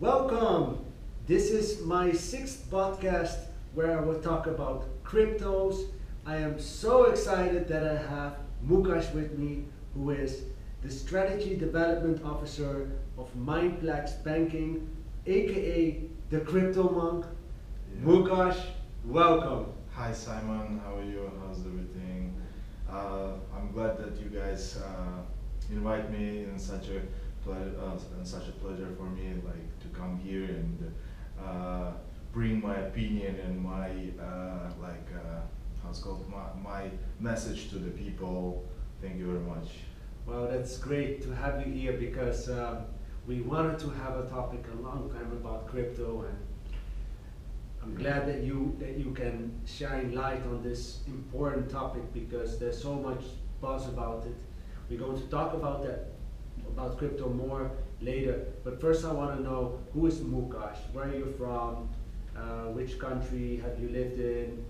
Welcome! This is my sixth podcast where I will talk about cryptos. I am so excited that I have Mukash with me, who is the Strategy Development Officer of MinePlex Banking, aka the Cryptomonk. Yeah. Mukash, welcome. Hi Simon, how are you? How's everything? I'm glad that you guys invite me in such a pleasure for me, like to come here and bring my opinion and my how's it called my message to the people. Thank you very much. Well, that's great to have you here because we wanted to have a topic a long time about crypto, and I'm glad that you can shine light on this important topic because there's so much buzz about it. We're going to talk about crypto more later, but first I want to know, who is Mukash? Where are you from? Which country have you lived in?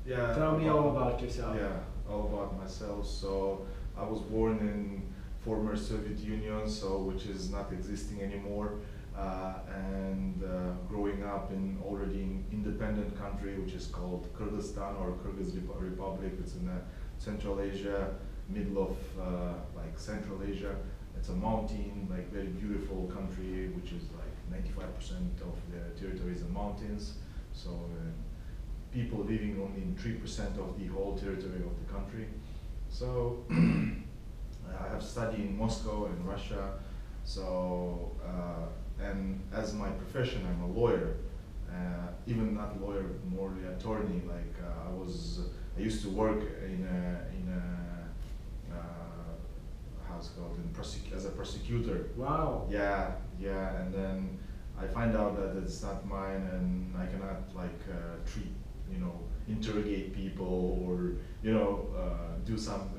Yeah. Tell me all about yourself. Yeah, all about myself. So I was born in former Soviet Union, so which is not existing anymore, and growing up in already independent country which is called Kyrgyzstan or Kyrgyz Republic. It's in Central Asia, middle of Central Asia. It's a mountain, like very beautiful country, which is like 95% of the territory is in mountains. So people living only in 3% of the whole territory of the country. So I have studied in Moscow and Russia. So and as my profession, I'm a lawyer. Even not lawyer, more attorney. Like I used to work in a how's it called, as a prosecutor. Wow. Yeah, and then I find out that it's not mine, and I cannot interrogate people or do some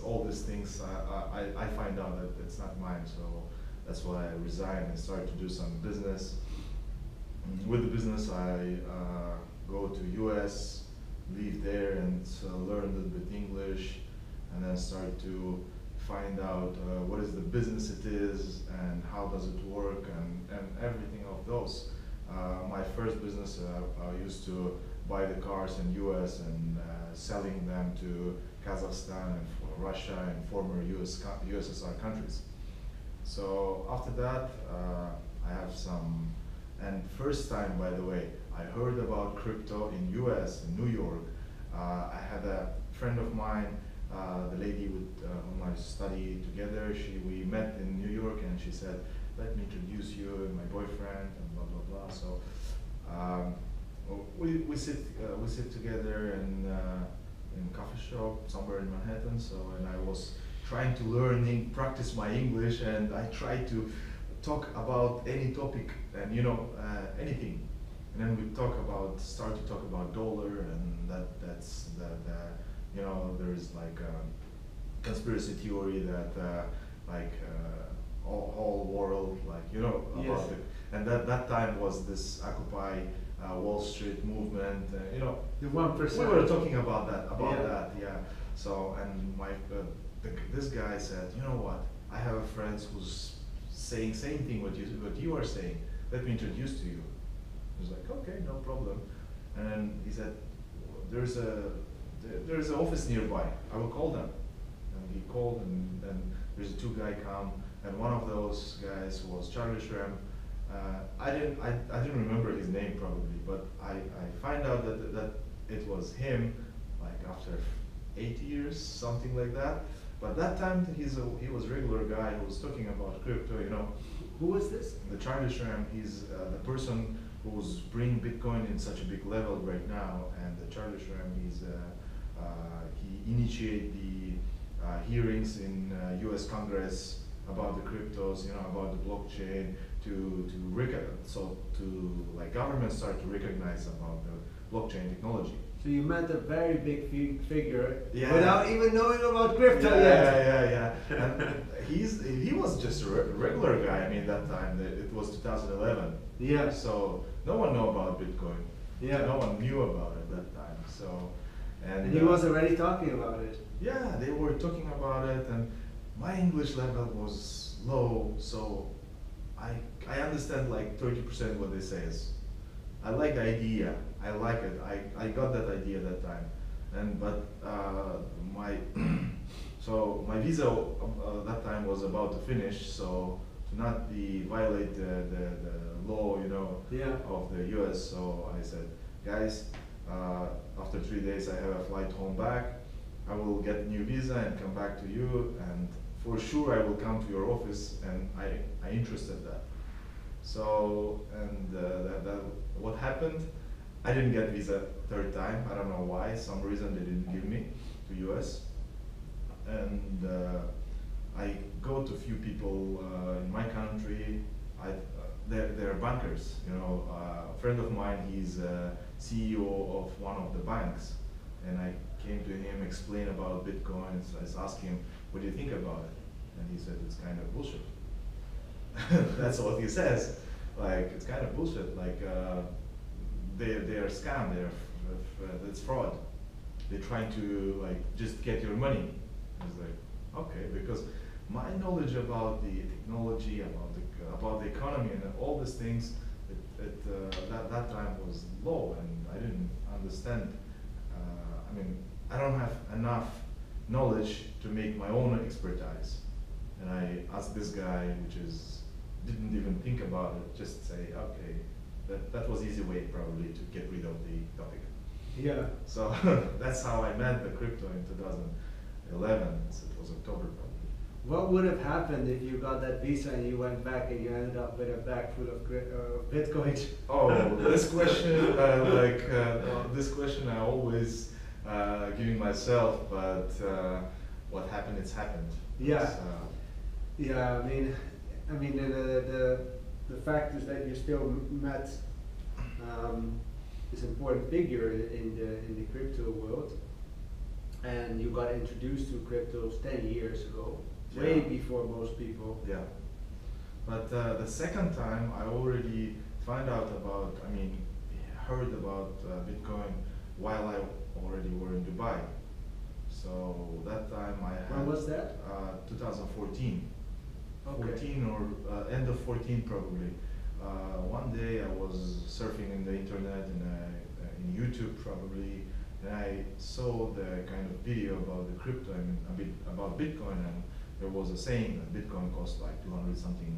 all these things. I find out that it's not mine, so that's why I resigned and started to do some business. With the business, I go to US, live there, and learn a little bit English, and then start to find out what is the business it is and how does it work and everything of those. My first business, I used to buy the cars in US and selling them to Kazakhstan and Russia and former USSR countries. So after that, I have some, and first time, by the way, I heard about crypto in US, in New York. I had a friend of mine, the lady with whom I studied together. We met in New York, and she said, "Let me introduce you and my boyfriend," and blah blah blah. So we sit together in coffee shop somewhere in Manhattan. So and I was trying to practice my English, and I tried to talk about any topic and anything. And then we start to talk about dollar, and that's there is like a conspiracy theory that whole world about Yes. it. And that time was this Occupy Wall Street movement. The 1%. We were talking about that. Yeah. So and this guy said, you know what? I have a friend who's saying same thing what you are saying. Let me introduce to you. I was like, okay, no problem. And then he said, there's an office nearby. I will call them. And he called, and there's two guys come, and one of those guys was Charlie Schramm. I didn't remember his name probably, but I find out that it was him, like after 8 years, something like that. But that time he was a regular guy who was talking about crypto. Who was this? The Charlie Schramm, he's the person who's bringing Bitcoin in such a big level right now, and the Charlie Schramm, he initiated the hearings in U.S. Congress about the cryptos, about the blockchain, governments start to recognize about the blockchain technology. So you met a very big figure Yeah. without even knowing about crypto yet. Yeah. And he was just a regular guy. I mean, that time it was 2011. Yeah. So no one knew about Bitcoin. Yeah. No one knew about it that time. So And he was already talking about it. Yeah, they were talking about it, and my English level was low, so I understand like 30% what they say is. I like the idea. I like it. I got that idea that time, and but my so my visa that time was about to finish. So to not be violate the law, you know, Yeah. of the U.S. So I said, guys, after 3 days I have a flight home back. I will get a new visa and come back to you, and for sure I will come to your office, and I interested that. So, and what happened, I didn't get visa third time. I don't know why, some reason they didn't give me to US. And I go to few people in my country. They're bankers, you know. A friend of mine, he's CEO of one of the banks, and I came to him, explain about Bitcoin. So I asked him, what do you think about it? And he said, it's kind of bullshit. That's what he says. Like, it's kind of bullshit. Like, they are scam. It's fraud. They're trying to like just get your money. It's like, okay, because my knowledge about the technology, about the economy, and all these things, that time was low, and I didn't understand. I mean, I don't have enough knowledge to make my own expertise. And I asked this guy, didn't even think about it, just say, okay, that was easy way probably to get rid of the topic. Yeah. So that's how I met the crypto in 2011. It was October probably. What would have happened if you got that visa and you went back and you ended up with a bag full of bitcoins? Oh, this question, this question I always giving myself, but what happened, it's happened. Yeah. It's, Yeah, I mean the fact is that you still met this important figure in the crypto world, and you got introduced to cryptos 10 years ago, way Yeah. before most people. Yeah. But the second time I already found out about, heard about Bitcoin while I already were in Dubai. So that time I had. When was that? 2014. Okay. 14 or end of 14 probably. One day I was surfing in the internet in YouTube probably, and I saw the kind of video about the crypto, a bit about Bitcoin, and there was a saying that Bitcoin cost like 200 something,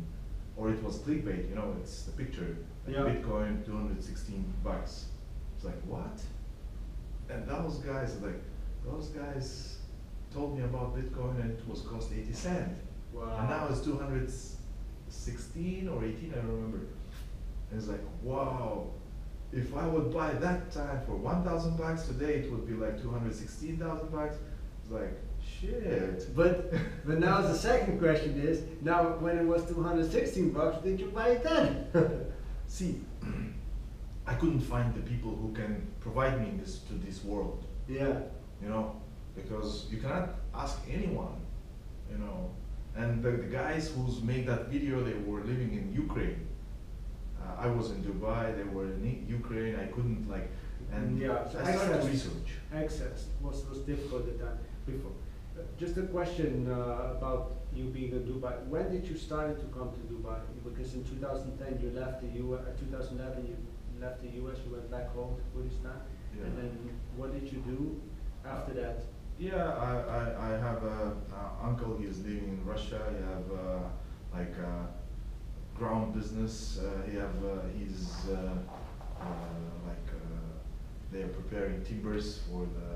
or it was clickbait, you know, it's the picture, like Yeah. Bitcoin 216 bucks. It's like, what? And those guys told me about Bitcoin and it was cost 80 cents. Wow. And now it's 216 or 18, I don't remember. And it's like, wow, if I would buy that time for 1,000 bucks today, it would be like 216,000 bucks. It's like, shit. But now the second question is, now when it was 216 bucks, did you buy it then? See, I couldn't find the people who can provide me to this world, Yeah. you know, because you cannot ask anyone, you know. And the guys who's made that video, they were living in Ukraine. I was in Dubai, they were in Ukraine. I couldn't and Yeah, so I started access- research. Access was difficult at that before. Just a question about you being in Dubai. When did you start to come to Dubai? Because in 2010 you left the US. 2011 you left the US. You went back home to Kurdistan. Yeah. And then what did you do after that? Yeah, I have a uncle. He's living in Russia. He have like a ground business. They are preparing timbers for the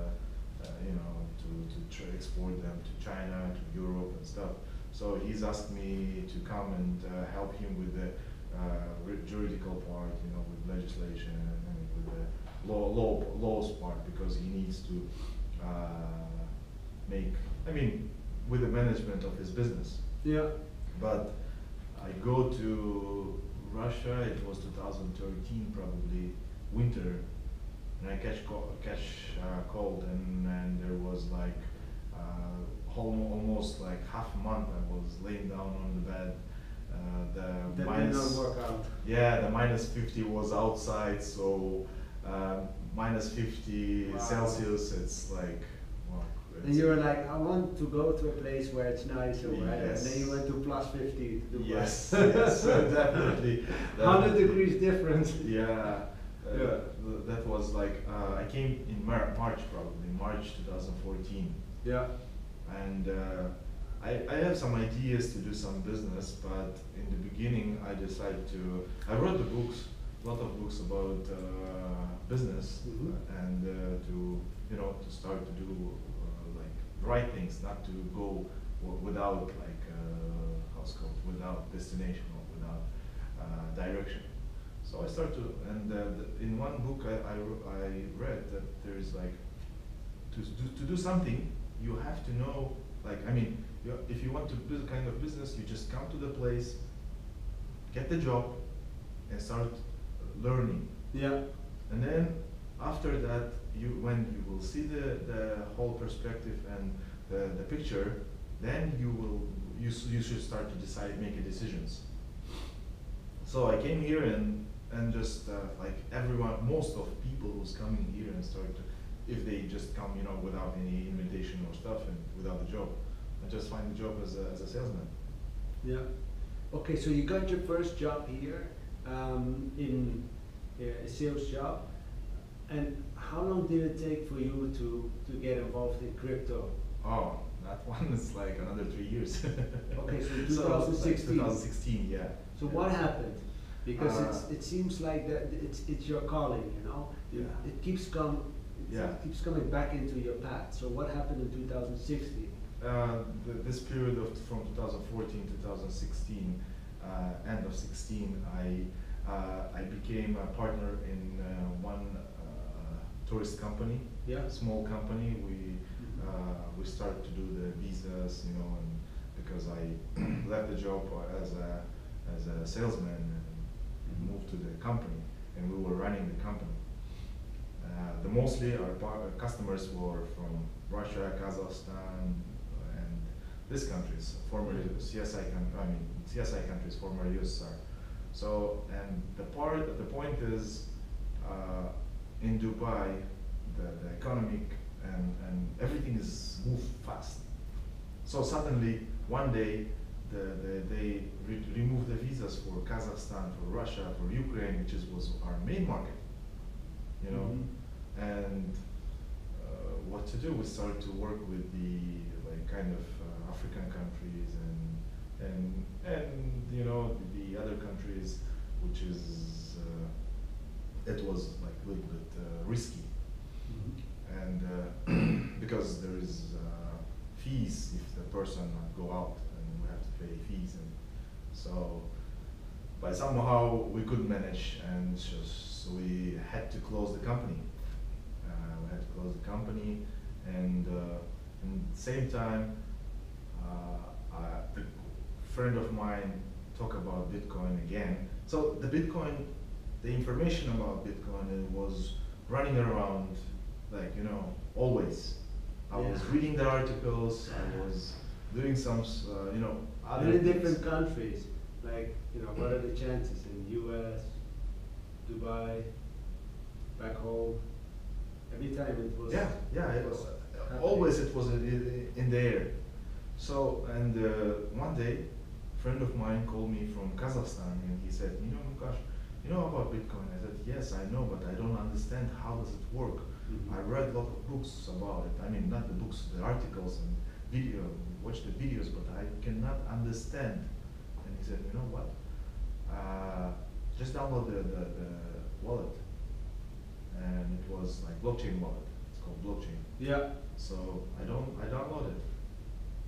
to export them to China, to Europe and stuff. So he's asked me to come and help him with the juridical part, you know, with legislation and with the laws part, because he needs to with the management of his business. Yeah. But I go to Russia, it was 2013 probably, winter, and I catch cold, and there was like almost like half a month I was laying down on the bed. That did not work out. Yeah, the minus 50 was outside, so minus 50 Wow. Celsius, it's like, well, And you were like, I want to go to a place where it's nice or whatever. Yes. And then you went to plus 50 to Dubai. Yes, yes, definitely. 100 degrees difference. Yeah, Yeah. that was like, I came in March probably, March 2014. Yeah. And I have some ideas to do some business, but in the beginning I decided I wrote the books, a lot of books about business, Mhm. and to start to do like right things, not to go without like how's it called, without destination or without direction. So I started to, and in one book I read that there is like to do something you have to know, like I mean, if you want to build kind of business, you just come to the place, get the job, and start learning. Yeah. And then after that, when you will see the whole perspective and the picture, then you should start to decide, make decisions. So I came here and just like everyone, most of people who's coming here and start to, if they just come, without any invitation or stuff and without a job, I just find a job as a salesman. Yeah. Okay, so you got your first job here in a sales job. And how long did it take for you to get involved in crypto? Oh, that one is like another 3 years. Okay, so So, 2016. 2016, yeah. So Yeah. what happened? Because it seems like that it's your calling, Yeah. It keeps Yeah. keeps coming back into your path. So what happened in 2016? This period from 2014 to 2016, end of 16, I became a partner in one tourist company, Yeah. small company. We started to do the visas, and because I left the job as a salesman and moved to the company, and we were running the company. Mostly our customers were from Russia, Kazakhstan, and these countries, former CSI countries, former USSR. So, and the point is, in Dubai, the economic and everything is moved fast. So suddenly, one day, they removed the visas for Kazakhstan, for Russia, for Ukraine, which was our main market. Mhm. And what to do? We started to work with the kind of African countries and the other countries, which is it was like a little bit risky, Mhm. and because there is fees if the person not go out, and we have to pay fees, and so. But somehow we couldn't manage, and so we had to close the company. We had to close the company, and at the same time, a friend of mine talked about Bitcoin again. So the Bitcoin, the information about Bitcoin, it was running around, like always. I was Yeah. reading the articles. I was doing some, other In things. different countries, like what are the chances in U.S., Dubai, back home? Every time it was. Yeah. It was happening. always it was in the air. So and one day, a friend of mine called me from Kazakhstan, and he said, Mukash, you know about Bitcoin? I said, yes, I know, but I don't understand how does it work. Mhm. I read a lot of books about it. I mean, not the books, the articles and watch the videos, but I cannot understand. And he said, you know what? Just download the wallet. And it was like blockchain wallet. It's called blockchain. Yeah. So I downloaded it.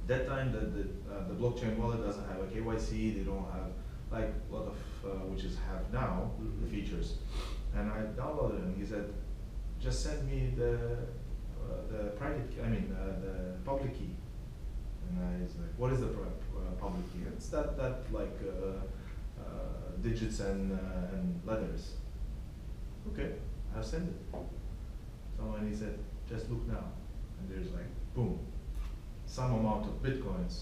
That time the blockchain wallet doesn't have a KYC. They don't have like a lot of which is have now the Mhm. features. And I downloaded it, and he said, just send me the private key, the public key. And I was like, what is the public key? It's that like digits and letters. Okay, I've sent it. So and he said, just look now, and there's like boom, some amount of bitcoins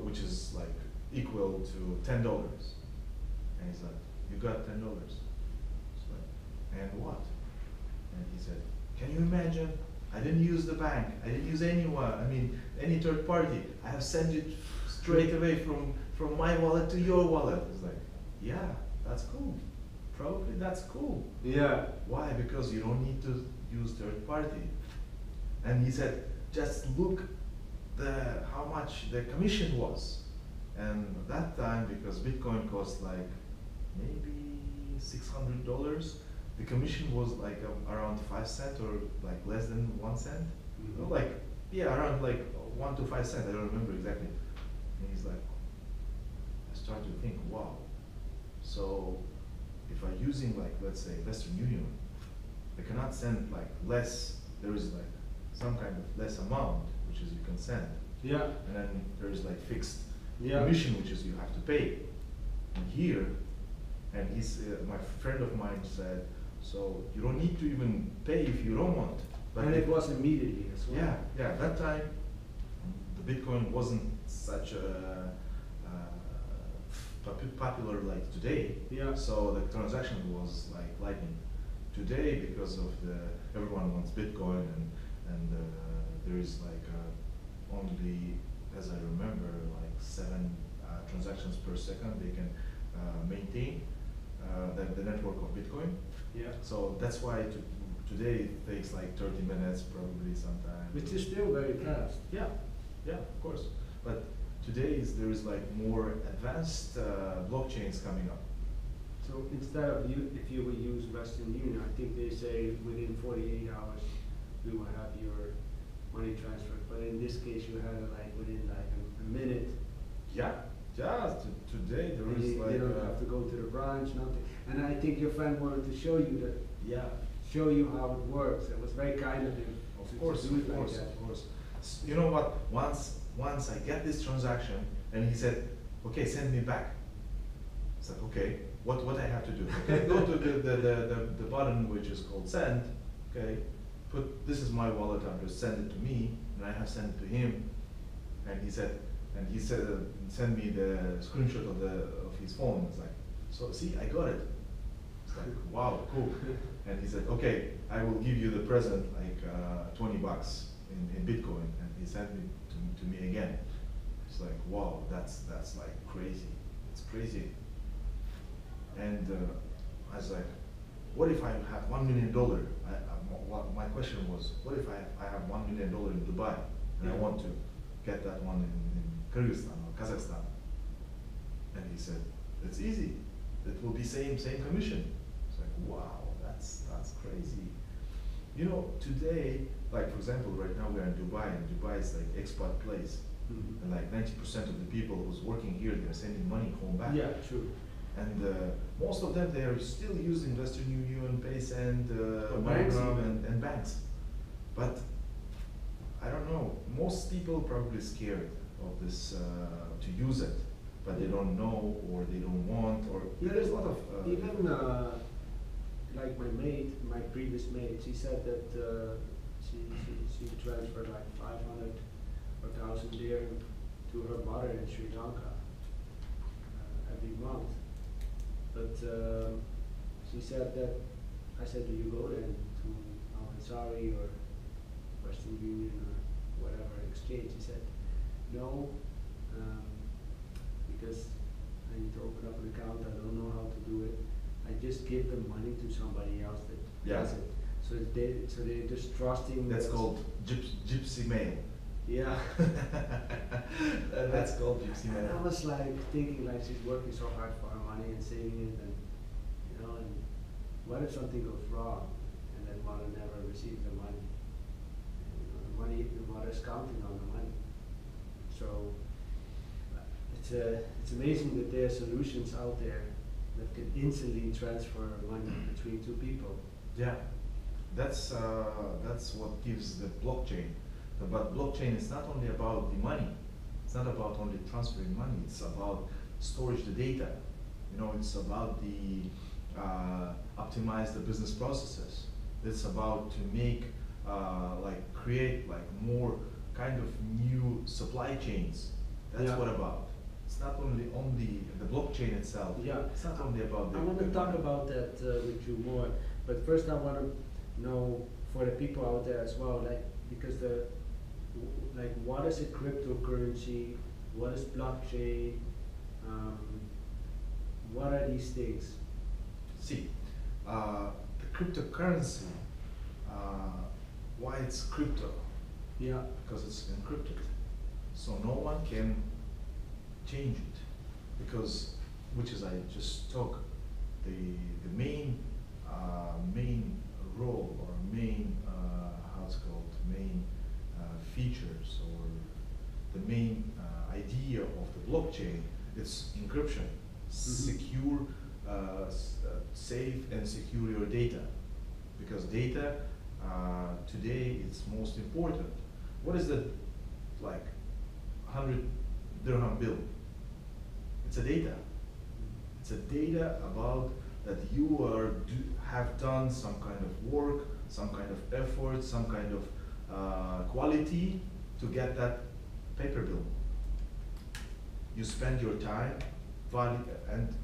which is like equal to $10. And he's like, you got $10. It's like, and what? And he said, can you imagine I didn't use the bank. I didn't use anyone. I mean, any third party. I have sent it straight away from my wallet to your wallet. It's like, yeah, that's cool. Probably that's cool. Yeah. Why? Because you don't need to use third party. And he said, just look how much the commission was. And at that time, because Bitcoin cost like maybe $600, the commission was like around 5 cents or like less than 1 cent. Mhm. No, like, yeah, around like 1 to 5 cents. I don't remember exactly. And he's like, I started to think, wow. So if I'm using like, let's say, Western Union, I cannot send like less, there is like some kind of less amount, which is you can send. Yeah. And then there is like fixed Yeah. commission, which is you have to pay. And here, and my friend of mine said, so you don't need to even pay if you don't want. But And it was immediately as well. yeah, yeah. That time, the Bitcoin wasn't such a popular like today. Yeah. So the transaction was like lightning. Today, because of everyone wants Bitcoin and there is like only, as I remember, like 7 transactions per second they can maintain the network of Bitcoin. Yeah. So that's why today it takes like 30 minutes probably sometimes. Which is still very fast. Yeah, yeah, of course. But today there is like more advanced blockchains coming up. So instead of if you would use Western Union, I think they say within 48 hours we will have your money transferred. But in this case, you had it like within like a minute. Yeah, yeah. Today there And is you like don't have to go to the branch, nothing. And I think your friend wanted to show you that, yeah. show you how it works. It was very kind of him Of to course, do it of like course, that. of course. You know what? Once I get this transaction, and he said, "Okay, send me back." It's like, okay, what I have to do? Okay, go to the button which is called send. Okay, this is my wallet address. Send it to me, and I have sent it to him. And he said, send me the screenshot of his phone. It's like, so see, I got it. It's like, wow, cool. And he said, okay, I will give you the present, like $20 in Bitcoin. And he sent it to me again. It's like, wow, that's like crazy. It's crazy. And I was like, what if I have $1 million? My question was, what if I have $1 million in Dubai and I want to get that one in Kyrgyzstan or Kazakhstan? And he said, it's easy. It will be same commission. It's like, wow, that's crazy. You know, today, like for example, right now we're in Dubai, and Dubai is like expat place. Mhm. And like 90% of the people who's working here, they're sending money home back. Yeah, true. And most of them, they are still using Western Union, PaySend, banks MoneyGram, even. and banks. But I don't know, most people probably scared of this to use it, but they don't know or they don't want, or there's a lot of even like my previous mate, she said that she transferred like 500 or 1,000 there to her mother in Sri Lanka every month. But she said that, I said, do you go then to Ansari or Western Union or whatever exchange? He said, no, because I need to open up an account, I don't know how to do it. I just give them money to somebody else that does it. So they're just trusting. That's called gypsy mail. Yeah. That's called gypsy And I mail. was like thinking like she's working so hard for her money and saving it, and and what if something goes wrong and then mother never receives the money? And, the mother's counting on the money. So it's amazing that there are solutions out there that can instantly transfer money between two people. Yeah, that's what gives the blockchain. But blockchain is not only about the money. It's not about only transferring money. It's about storage the data. It's about the optimize the business processes. It's about to make create more kind of new supply chains. That's Yeah. what about. It's not only on the blockchain itself. Yeah. It's not only about the. I want to the talk money. about that with you more, but first I want to know for the people out there as well, like, because like, what is a cryptocurrency? What is blockchain? Um, what are these things? See, the cryptocurrency, why it's crypto? Yeah. Because it's encrypted. So no one can change it. Because, which is I just talk, the main role or main, how it's called, main features or the main idea of the blockchain, it's encryption. Secure, safe and secure your data, because data today is most important. What is the, like, 100 dirham bill? It's a data. It's a data about that you have done some kind of work, some kind of effort, some kind of quality to get that paper bill. You spend your time, value, and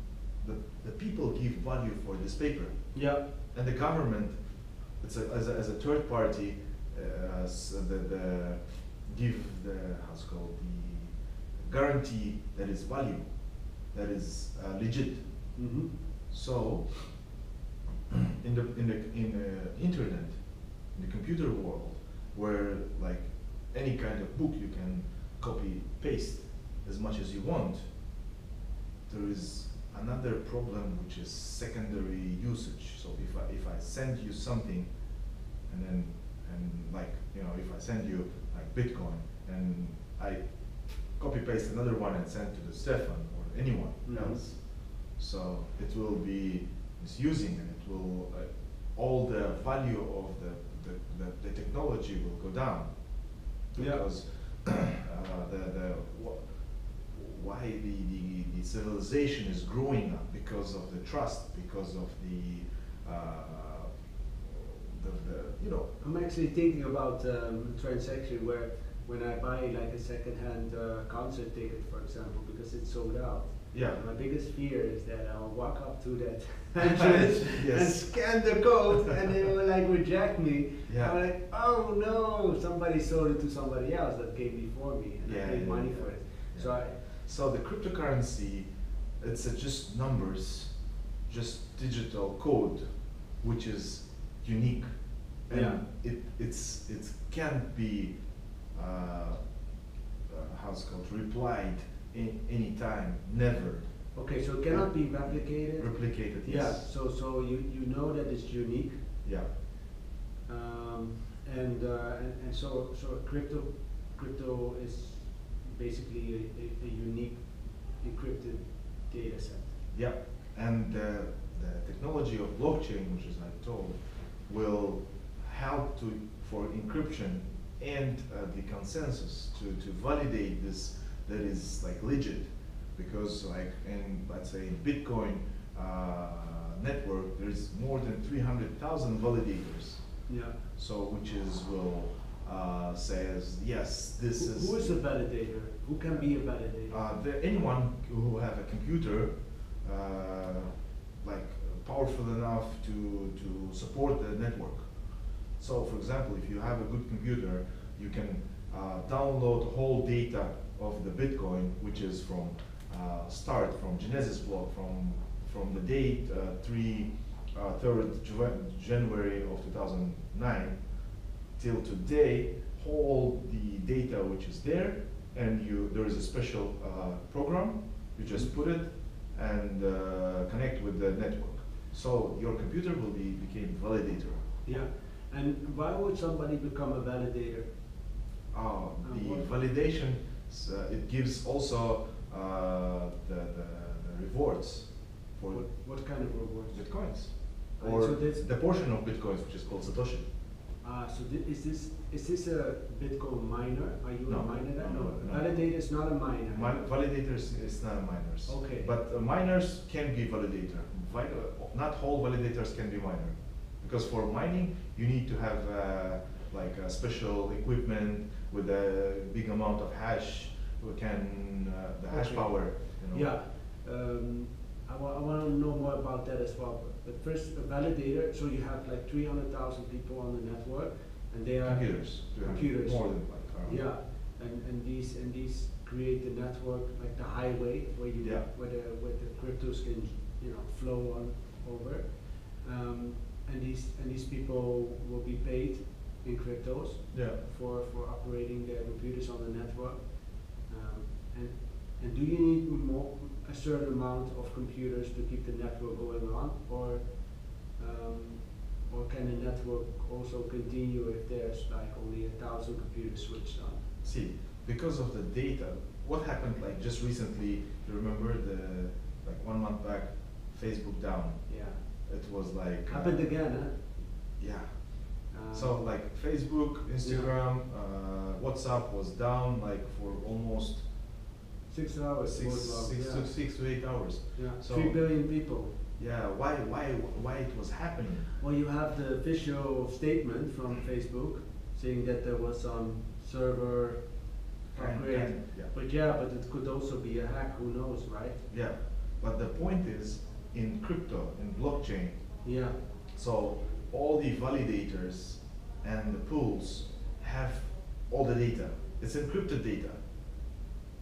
the people give value for this paper. Yeah. And the government, it's as a third party, give the, how's it called, the guarantee that is value, that is legit. So in the internet, in the computer world, where like any kind of book you can copy paste as much as you want, there is another problem, which is secondary usage. So if I send you something, and like, you know, if I send you like Bitcoin and I copy paste another one and send to the Stefan or anyone else, so it will be misusing, and it will all the value of the technology will go down, because why the civilization is growing up, because of the trust, because of the you know. I'm actually thinking about transaction where when I buy like a second-hand concert ticket, for example, because it's sold out. Yeah. My biggest fear is that I'll walk up to that entrance and scan the code, and they will like reject me. Yeah. I'm like, oh no, somebody sold it to somebody else that came before me, and I paid money for it. Yeah. So the cryptocurrency, it's just numbers, just digital code, which is unique, and it can't be how's it called, replied in any time, never. Okay, so it cannot be replicated. Replicated, yes. Yeah. So you know that it's unique. Yeah. And so crypto is basically a unique encrypted data set. Yeah, and the technology of blockchain, which is I told, will help for encryption and the consensus to validate this, that is like legit, because like in, let's say, in Bitcoin network, there is more than 300,000 validators. Yeah. So which is will says yes, this is. Who is a validator? Who can be a validator? Anyone who have a computer like powerful enough to support the network. So for example, if you have a good computer, you can download whole data of the Bitcoin, which is from start from Genesis block, from the date 3rd January of 2009 till today, all the data which is there, and there is a special program, you just put it and connect with the network. So your computer will became validator. Yeah, and why would somebody become a validator? The validation, it gives also the rewards for what kind of rewards? Bitcoins, Right, or so the portion of Bitcoins which is called Satoshi. So is this a Bitcoin miner? Are you No, a miner then? no. Validator is not a miner. Validators is not miners. Okay. But miners can be validator. Not all validators can be miner, because for mining you need to have like a special equipment with a big amount of hash. The hash power. You know. Yeah. I want to know more about that as well. But first, a validator. So you have like 300,000 people on the network, and they are Computers. computers. More than like around. Yeah, and these create the network, like the highway where you Yeah. where the cryptos can flow on over, and these people will be paid in cryptos Yeah. for operating their computers on the network. And do you need a certain amount of computers to keep the network going on, or can the network also continue if there's like only 1,000 computers switched on? See, because of the data, what happened like just recently, you remember like 1 month back, Facebook down. Yeah. It was like Happened again, huh? Yeah. So like Facebook, Instagram, WhatsApp was down like for almost 6 hours. six to 8 hours. Yeah. So 3 billion people. yeah, why it was happening? Well, you have the official statement from Facebook saying that there was some server upgrade. Yeah. But it could also be a hack. Who knows, right? Yeah, but the point is in crypto, in blockchain. Yeah. So all the validators and the pools have all the data. It's encrypted data.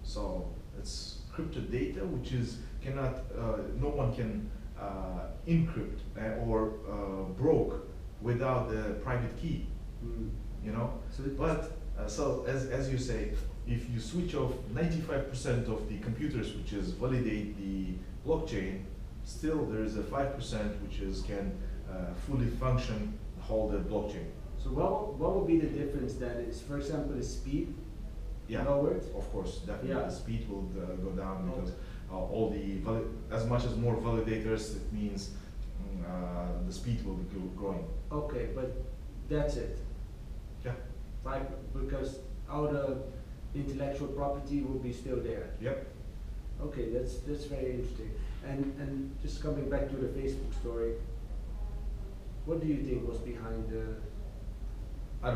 So it's encrypted data which is cannot no one can encrypt or broke without the private key. Mm. You know. So as you say, if you switch off 95% of the computers which is validate the blockchain, still there is a 5% which is can fully function hold the blockchain. So what would be the difference then? Is, for example, the speed lowered? Of course, definitely Yeah. the speed will go down because all the as much as more validators, it means the speed will be growing. Okay, but that's it. Yeah. Right, because all the intellectual property will be still there. Yep. Okay, that's very interesting. And just coming back to the Facebook story, what do you think was behind the? I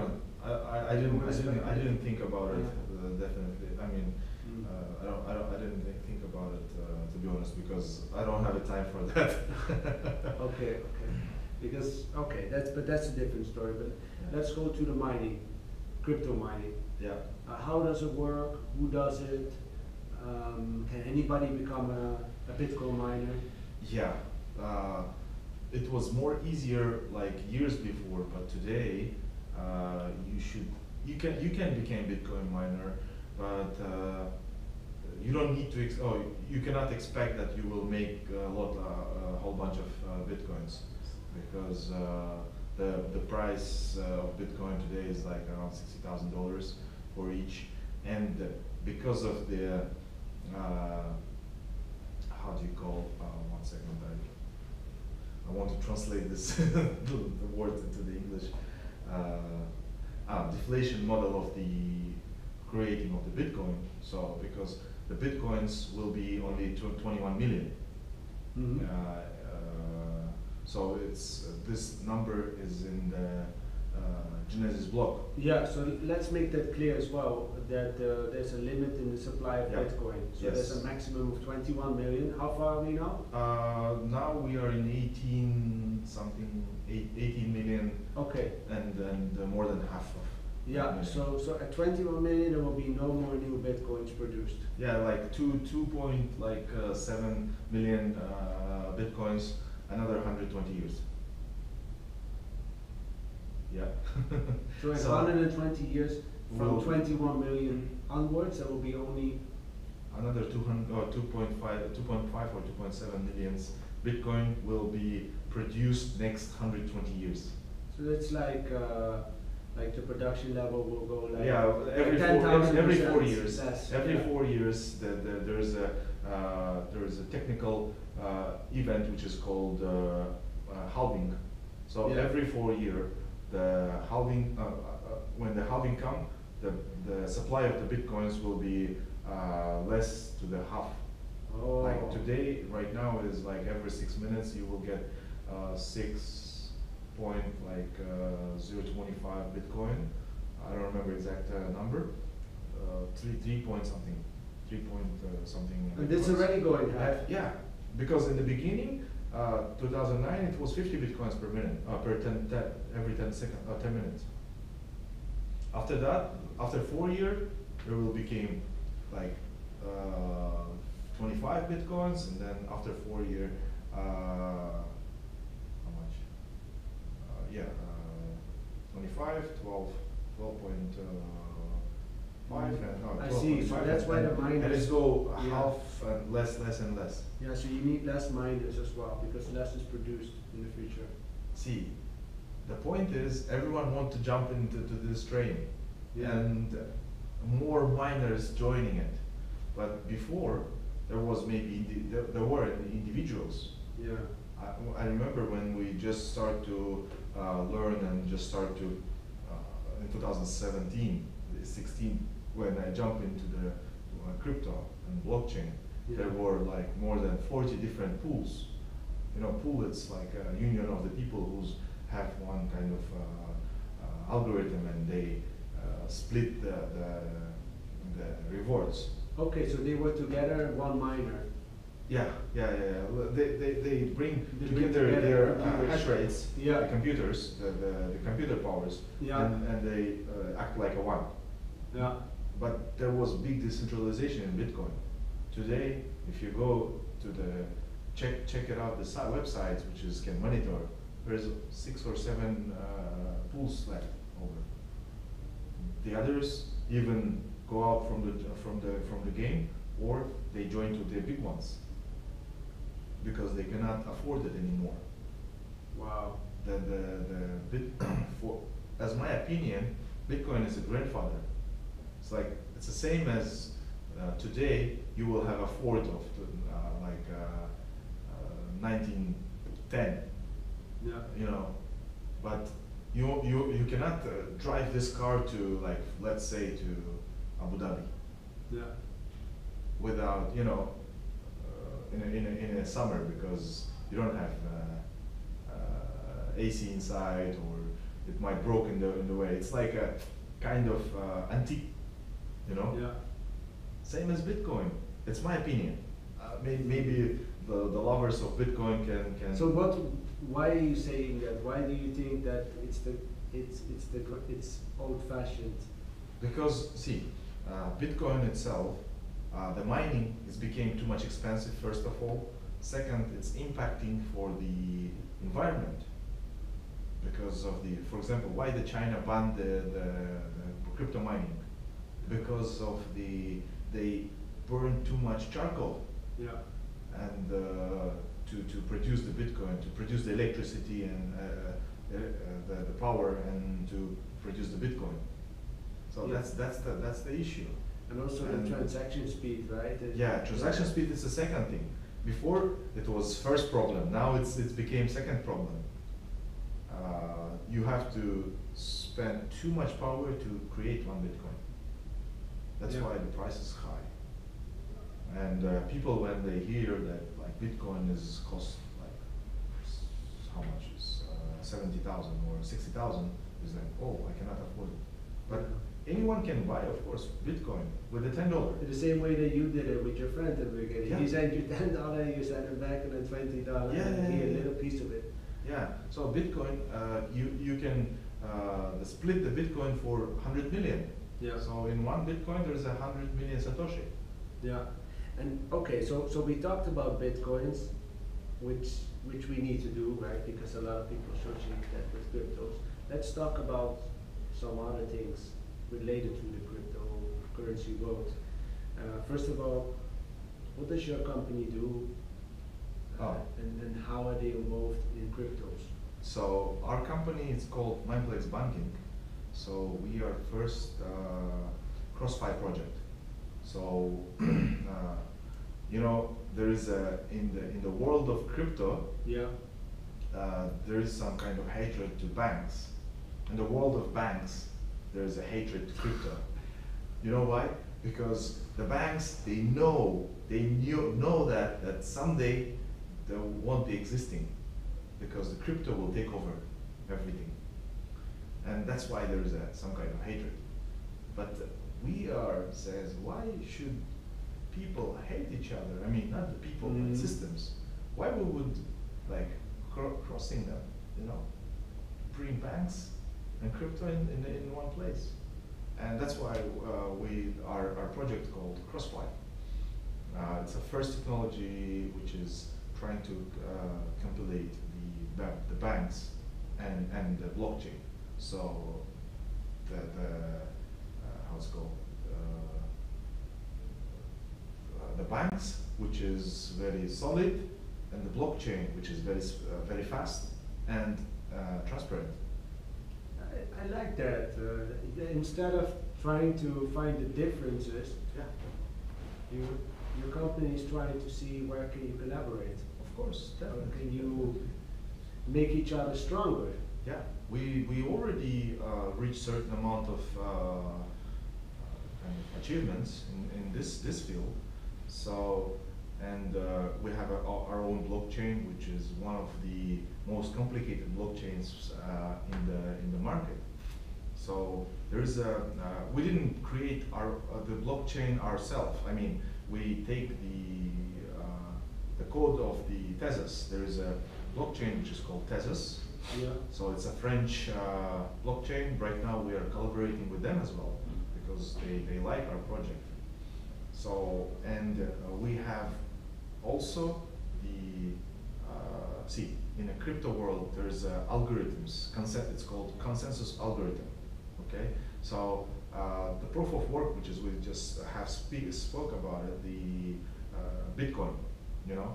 didn't think about it definitely. I mean, I didn't think about it to be honest, because I don't have the time for that. Okay. Because that's a different story. But let's go to the mining, crypto mining. Yeah. How does it work? Who does it? Can anybody become a Bitcoin miner? Yeah. It was more easier like years before, but today you can become Bitcoin miner, but you don't need to you cannot expect that you will make a whole bunch of Bitcoins, because the price of Bitcoin today is like around $60,000 for each, and because of the how do you call 1 second, I want to translate this the word into the English. Deflation model of the creating of the Bitcoin. So because the Bitcoins will be only 21 million. Mm-hmm. So it's this number is in the Genesis block. Yeah, so let's make that clear as well, that there's a limit in the supply of Bitcoin. So Yes. there's a maximum of 21 million. How far are we now? Now we are in 18 million, Okay. and more than half of. Yeah, million. so at 21 million there will be no more new Bitcoins produced. Yeah, like 2.7 million Bitcoins, another 120 years. Yeah. So in 120 years, from 21 million onwards, there will be only another 2.5 or 2.7 millions Bitcoin will be produced next 120 years. So that's like the production level will go like every 4 years. less. Every 4 years, there is a technical event which is called halving. So every 4 years, the halving when the halving come, the supply of the Bitcoins will be less to the half. Oh. Like today, right now, it is like every 6 minutes you will get 0.25 Bitcoin. I don't remember exact number. 3 point something. 3 point something. And this is already going high. Yeah, because in the beginning, 2009, it was 50 bitcoins per minute, every 10 minutes. After that, after 4 years, there will become like 25 bitcoins, and then after 4 years, how much? 25, 12.5, and I see. So that's why the miners. And it's go Yeah. half and less and less. Yeah, so you need less miners as well because less is produced in the future. See, the point is everyone wants to jump into this train, Yeah. and more miners joining it. But before there was maybe there were individuals. Yeah. I remember when we just start to learn and just start to in 2017, 16, when I jumped into the crypto and blockchain, Yeah. there were like more than 40 different pools. You know, pool it's like a union of the people who have one kind of algorithm, and they split the rewards. Okay, so they were together, one miner. Yeah. They bring They bring together together their computers. hash rates, Yeah. the computers, the computer powers, Yeah. and they act like a one. Yeah. But there was big decentralization in Bitcoin. Today, if you go to the check it out the websites, which is can monitor, there's 6 or 7 pools left over. The others even go out from the game, or they join to the big ones because they cannot afford it anymore. Wow. For, as my opinion, Bitcoin is a grandfather. It's like it's the same as today you will have a Ford of 1910. Yeah. You know, but you cannot drive this car to, like, let's say to Abu Dhabi Yeah. without, you know, in a summer, because you don't have AC inside, or it might broke in the way. It's like a kind of antique, you know. Yeah. Same as Bitcoin. It's my opinion. Maybe the lovers of Bitcoin can. So why are you saying that? Why do you think that it's old-fashioned? Because see, Bitcoin itself, the mining is became too much expensive. First of all, second, it's impacting for the environment because of the, for example, why the China banned the crypto mining? Because of they burn too much charcoal. Yeah. And to produce the Bitcoin, to produce the electricity and the power, and to produce the Bitcoin. So Yeah. that's the issue. And also And the transaction speed, right? Yeah, transaction speed is the second thing. Before it was first problem. Now it's became second problem. You have to spend too much power to create one Bitcoin. That's Yeah. why the price is high. And people, when they hear that like Bitcoin is cost like how much is 70,000 or 60,000, is like, oh, I cannot afford it. But anyone can buy, of course, Bitcoin with the $10. In the same way that you did it with your friend at the beginning. Yeah. He sent you $10, you sent him back, and then $20, and he a little piece of it. Yeah. So Bitcoin, you can split the Bitcoin for 100 million. Yeah. So in one Bitcoin, there is 100 million Satoshi. Yeah. And okay, so we talked about Bitcoins, which we need to do, right? Because a lot of people are searching that with cryptos. Let's talk about some other things related to the cryptocurrency world. First of all, what does your company do? And how are they involved in cryptos? So our company is called MinePlex Banking. So we are first CrossFi project. So you know, there is in the world of crypto, Yeah. there is some kind of hatred to banks. In the world of banks, there is a hatred to crypto. You know why? Because the banks, they know that someday they won't be existing, because the crypto will take over everything, and that's why there is some kind of hatred. But we says, why should people hate each other. I mean, not the people, but systems. Why we would like crossing them, you know, bring banks and crypto in one place. And that's why our project called Crossfly. It's a first technology which is trying to compilate the banks and the blockchain. So the how it's called, the banks, which is very solid, and the blockchain, which is very fast and transparent. I like that. Instead of trying to find the differences, Yeah, your company is trying to see where can you collaborate. of course. How Definitely. can you make each other stronger? Yeah, we already reached certain amount of kind of achievements in this field. So, and we have our own blockchain, which is one of the most complicated blockchains in the market. So there is we didn't create the blockchain ourselves. I mean, we take the code of the Tezos. There is a blockchain which is called Tezos. Yeah. So it's a French blockchain. Right now we are collaborating with them as well because they like our project. So, and we have also the, see, in a crypto world there's algorithms, it's called consensus algorithm, okay? So the proof of work, which is we just have spoke about it, the Bitcoin, you know?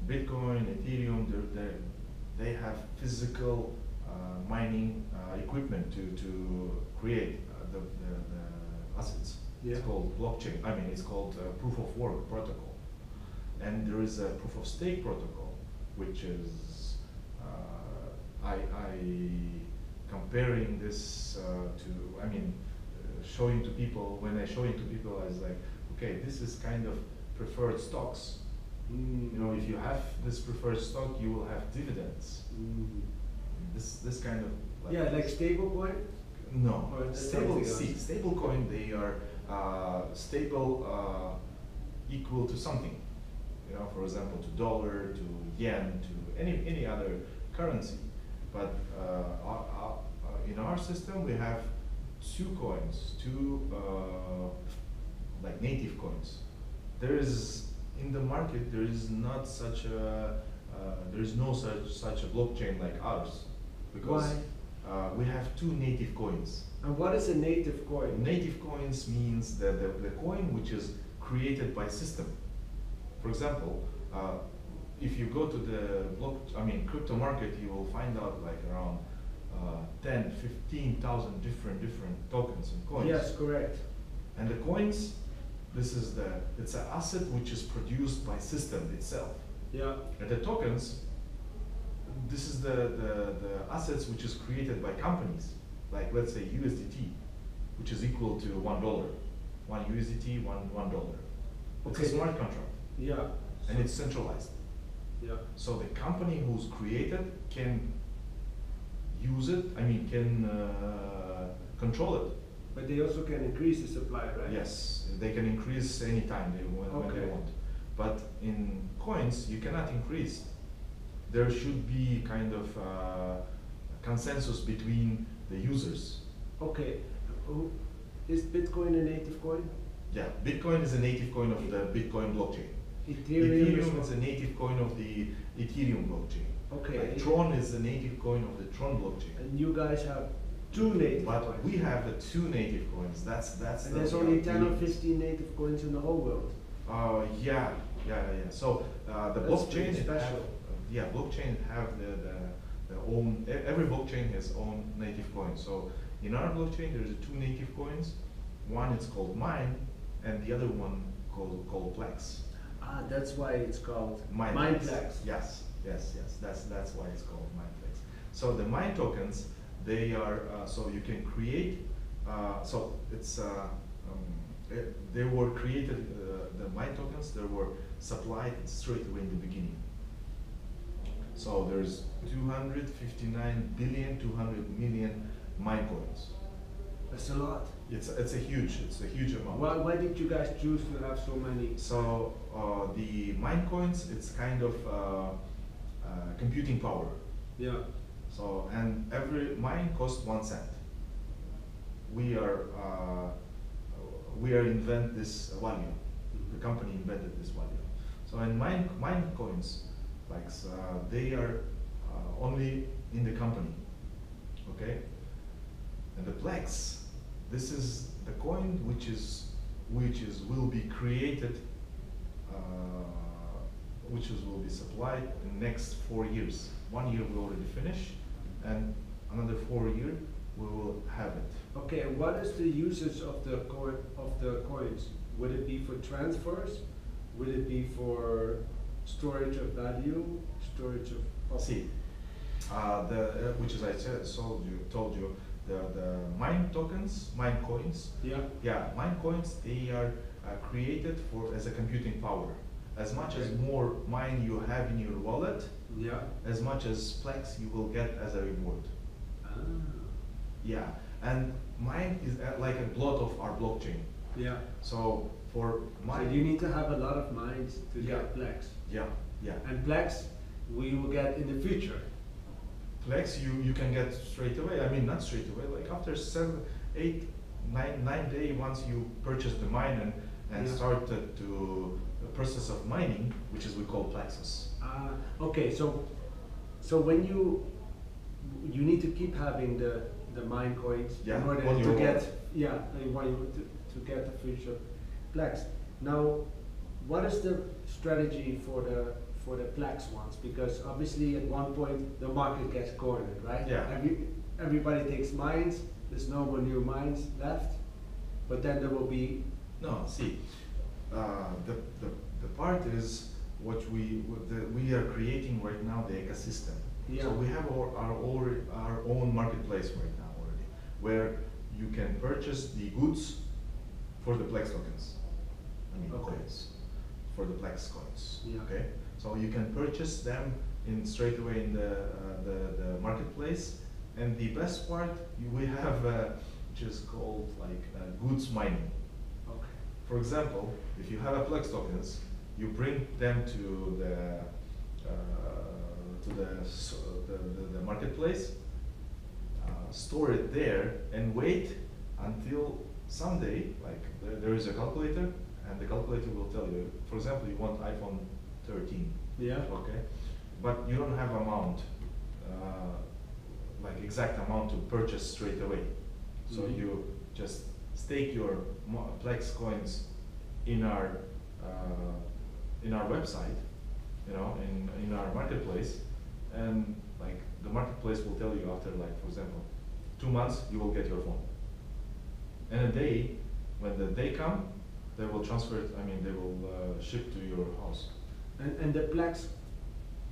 Bitcoin, Ethereum, they have physical mining equipment to create the assets. Yeah. It's called blockchain. I mean, it's called proof of work protocol. And there is a proof of stake protocol, which is I comparing this to, I mean, showing to people. When I show it to people, I was like, okay, this is kind of preferred stocks. You know, if you have this preferred stock, you will have dividends. This kind of like, yeah, like stablecoin. no, Or it's stable. something See, else? stable coin, they are stable equal to something. You know, for example, to dollar, to yen, to any other currency. But in our system, we have two coins, like native coins. There is in the market, there is not such a there is no such a blockchain like ours, because we have two native coins. And what is a native coin? Native coins means that the coin which is created by system. For example, if you go to the crypto market, you will find out like around 10, 15,000 different tokens and coins. Yes, correct. And the coins, it's an asset which is produced by system itself. Yeah. And the tokens, this is the assets which is created by companies, like let's say USDT, which is equal to $1. One USDT, $1. It's a Okay. smart contract, Yeah. and it's centralized. Yeah. So the company who's created can use it, can control it. But they also can increase the supply, right? Yes, they can increase anytime when they Okay. want. But in coins, you cannot increase. There should be kind of consensus between the users. Okay. Is Bitcoin a native coin? Yeah, Bitcoin is a native coin of the Bitcoin blockchain. Ethereum Ethereum is a native coin of the Ethereum blockchain. Okay. Like Tron is a native coin of the Tron blockchain. And you guys have two native But coins. we have the two native coins. That's And there's only 10 or 15 native coins in the whole world. Yeah. So the That's blockchain pretty have, special. blockchain have the own. Every blockchain has own native coin. So in our blockchain, there's two native coins. One is called Mine, and the other one called Plex. Ah, that's why it's called MinePlex. MinePlex. Yes. That's why it's called MinePlex. So the Mine tokens, they are so you can create. So it's they were created. The Mine tokens, they were supplied straight away in the beginning. So there's 259 billion, 200 million Mine coins. That's a lot. It's a huge amount. Why did you guys choose to have so many? So the mine coins, it's kind of computing power. Yeah. So and every mine costs 1 cent. We are invent this value. The company invented this value. So in mine coins, like they are only in the company, okay. And the Plex, this is the coin which will be created, will be supplied in next 4 years. 1 year we already finish, and another 4 year we will have it. Okay, and what is the usage of the coins? Would it be for transfers? Would it be for storage of value, storage of? See, which as I told you, the mine tokens, mine coins. Yeah. Mine coins, they are created as a computing power. As much as more mine you have in your wallet, Yeah. as much as Plex you will get as a reward. Ah. Yeah, and mine is like a block of our blockchain. Yeah. So for mine, So you need to have a lot of mines to get Plex. Yeah. And Plex we will get in the future. Plex you can get straight away. I mean, not straight away. Like after 7, 8, 9 days, once you purchase the mine and Yeah. start to the process of mining, which is we call Plexus. Okay, so when you need to keep having the mine coins Yeah, in order on to your get wallet. to get the future Plex. Now, what is the strategy for the Plex ones? Because obviously at one point the market gets cornered, right? Yeah. Everybody takes mines. There's no more new mines left, but then there will be. No, see, the part is what we are creating right now, the ecosystem. Yeah. So we have our own marketplace right now already, where you can purchase the goods for the Plex tokens. I mean, Okay. coins for the Plex coins. Yeah. Okay, so you can purchase them straight away in the marketplace. And the best part, we have which is called like goods mining. Okay. For example, if you have a Plex tokens, you bring them to the marketplace, store it there, and wait until someday, like there is a calculator, and the calculator will tell you. For example, you want iPhone 13. Yeah. Okay, but you don't have amount, like exact amount to purchase straight away. So Mhm. you just stake your Plex coins in our website, in our marketplace, and like the marketplace will tell you after, like for example, 2 months you will get your phone. And a day, when the day come, they will transfer it. I mean, they will ship to your house. And the Plex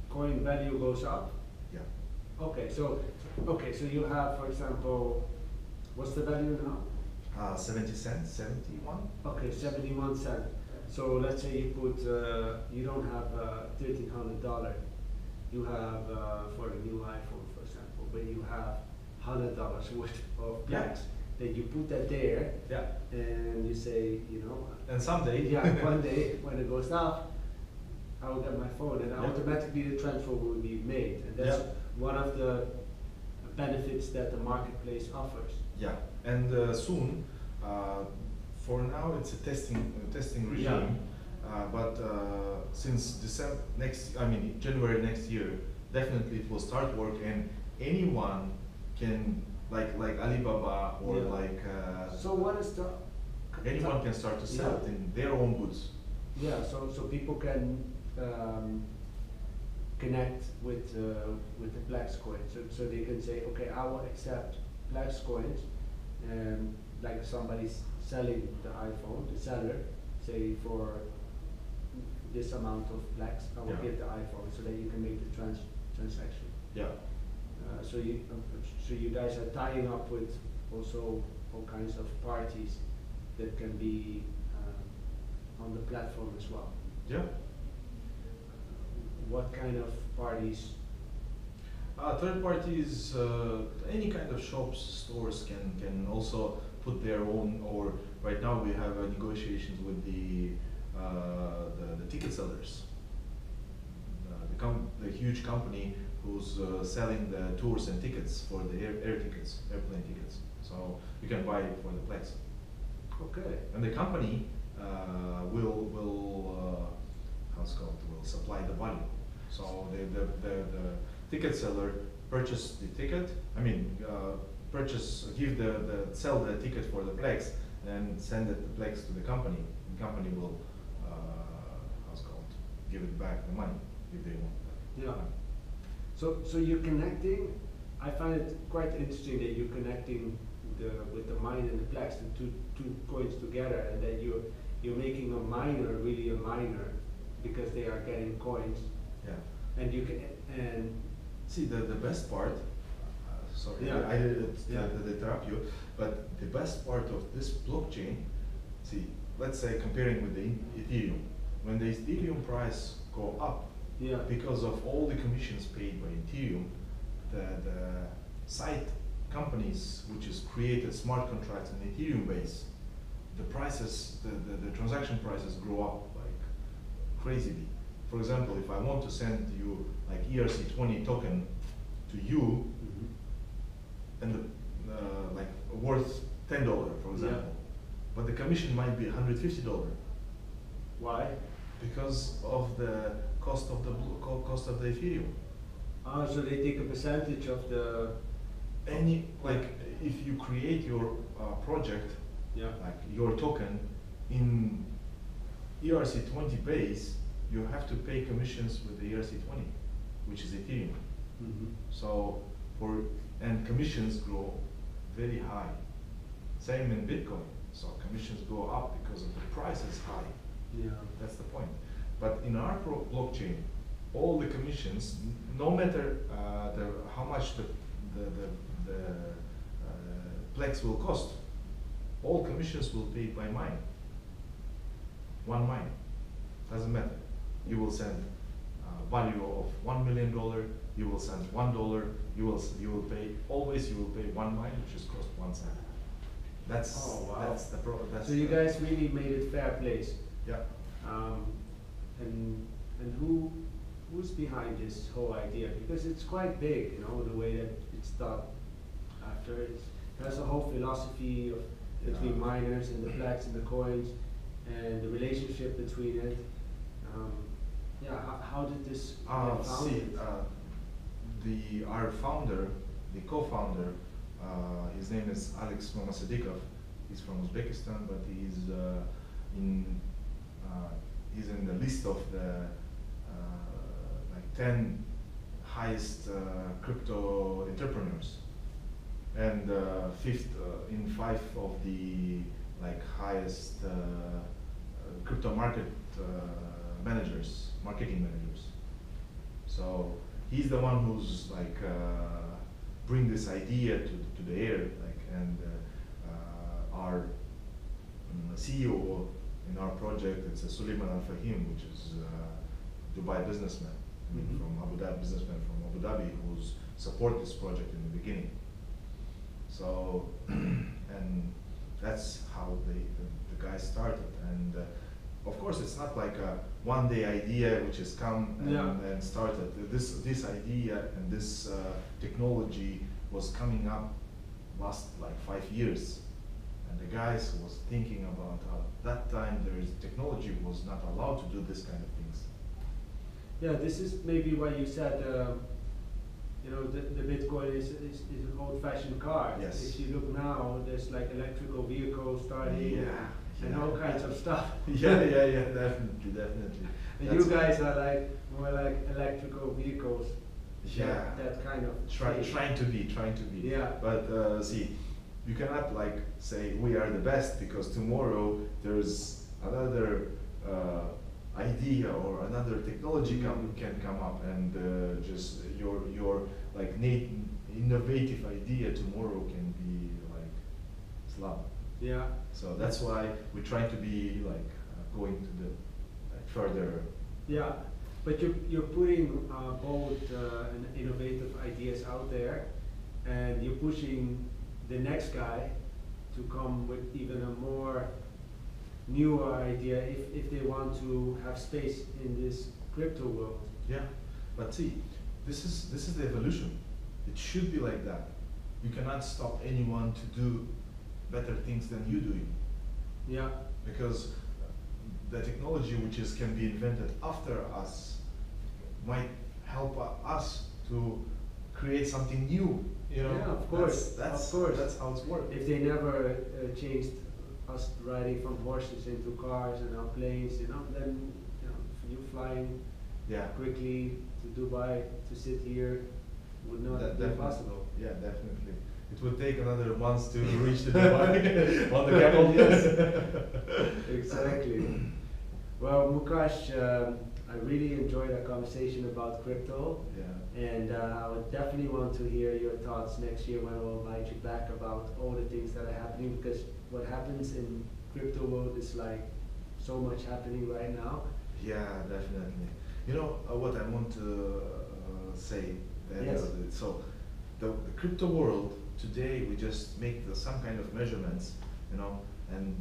coin value goes up. Yeah. Okay, so you have, for example, what's the value now? 70 cents, 71. Okay, 71 cents. So let's say you put, you don't have $1,300. You have for a new iPhone, for example, but you have $100 worth of Yeah. Plex. Then you put that there, Yeah. and you say, And someday. yeah, one day when it goes up, I will get my phone, and Yeah. automatically the transfer will be made, and that's Yeah. one of the benefits that the marketplace offers. Yeah. And soon, for now, it's a testing regime. Yeah. But since January next year, definitely it will start work, and anyone can, like Alibaba or Yeah. like So what is the? anyone can start to sell it Yeah. in their own goods. Yeah, so people can connect with the Plex coin, so they can say, okay, I will accept Plex coins, like somebody's selling the iPhone, the seller, say for this amount of Plex, I will Yeah. get the iPhone, so that you can make the transaction. Yeah. So you guys are tying up with also all kinds of parties that can be on the platform as well. Yeah. What kind of parties? Third parties, any kind of shops, stores can also put their own. Or right now we have negotiations with the ticket sellers, the huge company who's selling the tours and tickets for the air tickets, airplane tickets. So you can buy it for the Plex. Okay. And the company will how's it called, will supply the value. So the ticket seller purchase the ticket. I mean, sell the ticket for the Plex and send it the Plex to the company. The company will how's it called, give it back the money if they want. Yeah. So you're connecting. I find it quite interesting that you're connecting with the mine and the Plex, the two coins together, and that you're making a miner really a miner because they are getting coins. Yeah. And you can See, the best part, sorry, Yeah. I did Yeah. interrupt you, but the best part of this blockchain, see, let's say comparing with the Ethereum, when the Ethereum price go up, Yeah. because of all the commissions paid by Ethereum, the site companies which is created smart contracts in Ethereum base, the prices, the transaction prices grow up like crazily. For example, if I want to send you like ERC20 token to you, Mhm. and like worth $10, for example, but the commission might be $150 Why? because of the cost of the cost of the Ethereum. Ah, so they take a percentage of the. Like if you create your project, Yeah. like your token in ERC20 base, you have to pay commissions with the ERC20, which is Ethereum. Mhm. So and commissions grow very high. Same in Bitcoin. So commissions go up because of the price is high. Yeah. That's the point. But in our blockchain, all the commissions, no matter how much the Plex will cost, all commissions will be paid by mine. One mine. Doesn't matter. You will send value of $1 million. You will send $1. You will pay always. You will pay one mine, which is cost 1 cent. That's that's the pro. That's So you guys really made it fair place. Yeah. And who's behind this whole idea? Because it's quite big, you know, the way that it's thought after. There's a whole philosophy of between miners and the Plex and the coins, and the relationship between it. How did this get founded? Our founder, the co-founder, his name is Alex Mamasadikov. He's from Uzbekistan, but he's in the list of the like 10 highest crypto entrepreneurs, and fifth in 5 of the like highest crypto marketing managers. So he's the one who's like bring this idea to the air, like, and our CEO in our project, it's a Suleiman Al Fahim, which is a Dubai businessman, Mhm. from Abu Dhabi, who's support this project in the beginning. So, and that's how the guys started. And of course, it's not like a one-day idea which has come and started. This idea and this technology was coming up last like 5 years. And the guys was thinking about how that time technology was not allowed to do this kind of things. Yeah, this is maybe why you said, you know, the Bitcoin is an old-fashioned car. Yes. If you look now, there's like electrical vehicles starting and all kinds of stuff. Yeah, definitely. And you guys are like more like electrical vehicles. Yeah. That kind of Trying to be. Yeah. But see, you cannot like say we are the best, because tomorrow there's another idea or another technology can come up, and just your like innovative idea tomorrow can be like slum. Yeah. So that's why we try to be like going to the like further. Yeah. But you're putting bold and innovative ideas out there, and you're pushing the next guy to come with even a more newer idea if they want to have space in this crypto world. Yeah, but see, this is the evolution. It should be like that. You cannot stop anyone to do better things than you doing, Yeah, because the technology which is can be invented after us might help us to create something new. You know, Yeah, of course, That's of course. that's how it's worked. if they never changed us riding from horses into cars and now planes, then you flying Yeah. quickly to Dubai to sit here would not be Definitely. possible. Yeah, definitely. It would take another months to reach the Dubai on the camel. Yes. Exactly. Well, Mukash, I really enjoyed our conversation about crypto, Yeah. and I would definitely want to hear your thoughts next year when I will invite you back about all the things that are happening, because what happens in crypto world is like so much happening right now. Yeah, definitely. You know what I want to say. Yes. So, the crypto world today, we just make some kind of measurements, and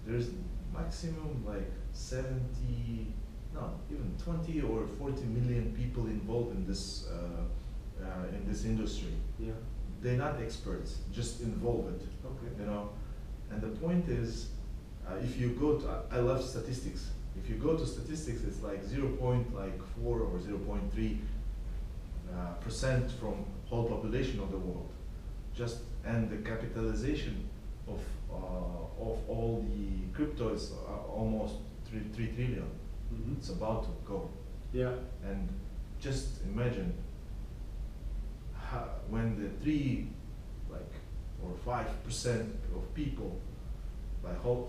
there's maximum like 70, no, even 20 or 40 million people involved in this industry. Yeah. They're not experts, just involved. Okay. And the point is, if you go to, I love statistics. If you go to statistics, it's like 0.4 or 0.3 percent from whole population of the world. And the capitalization of all the crypto is almost 3 trillion. Mm-hmm. It's about to go. Yeah. And just imagine when the 3 or 5% of people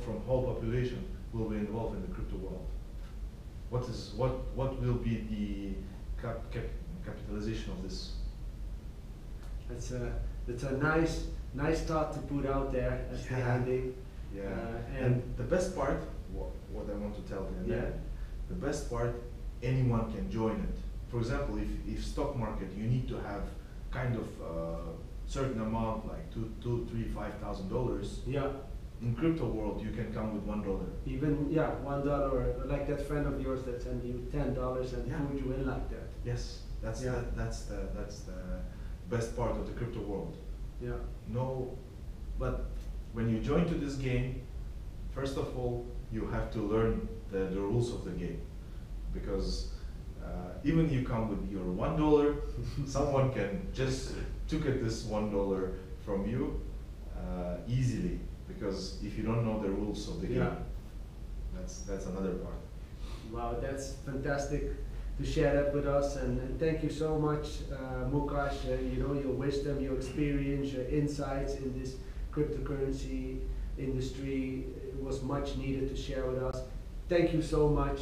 from whole population will be involved in the crypto world. What will be the capitalization of this? That's a nice thought to put out there as the Yeah. ending. Yeah. And The best part, what I want to tell you, Yeah. the best part, anyone can join it. For example, if stock market, you need to have kind of certain amount, like $2,000, $3,000, $5,000. yeah, In crypto world, you can come with $1. even $1, like that friend of yours that sent you $10 and Yeah. pulled you in like that. Yes, that's Yeah. that's the best part of the crypto world. Yeah. No, but when you join to this game, first of all, you have to learn the rules of the game, because even you come with your $1, someone can just took it this $1 from you easily, because if you don't know the rules of the game, Yeah. that's another part. Wow, that's fantastic to share that with us, and thank you so much, Mukash. Your wisdom, your experience, your insights in this cryptocurrency industry was much needed to share with us. Thank you so much.